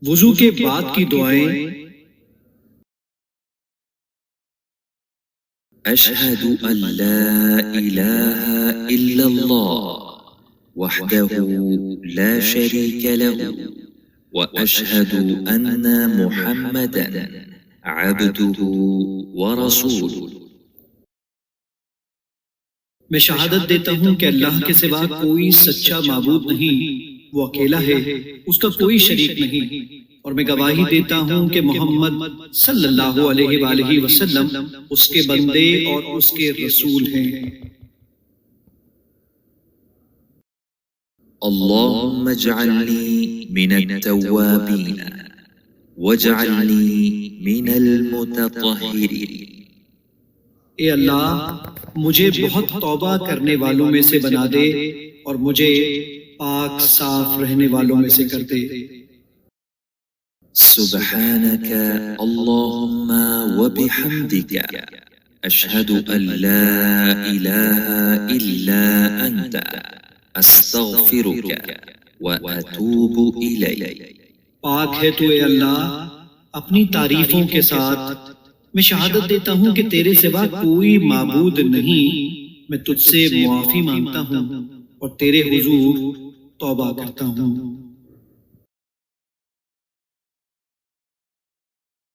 وضو کے بعد کی دعائیں: اشہد ان لا الہ الا اللہ وحدہ لا شریک لہ واشہد ان محمدا عبدہ ورسولہ۔ میں شہادت دیتا ہوں کہ اللہ کے سوا کوئی سچا معبود نہیں، وہ اکیلا ہے، اس کا کوئی شریک نہیں، اور میں گواہی دیتا ہوں کہ محمد صلی اللہ علیہ وآلہ وسلم اس کے بندے اور اس کے رسول ہیں۔ اللہم اجعلنی من التوابین واجعلنی من المتطہرین۔ اے اللہ، مجھے بہت توبہ کرنے والوں میں سے بنا دے اور مجھے پاک صاف رہنے والوں میں سے کر دے۔ سبحانک اللہم وبحمدک اشہد ان لا الہ الا انت استغفرک واتوب الیک۔ پاک ہے تو اے اللہ اپنی تعریفوں کے ساتھ، میں شہادت دیتا ہوں کہ تیرے سوا کوئی معبود نہیں، میں تجھ سے معافی مانگتا ہوں اور تیرے حضور توبہ کرتا ہوں۔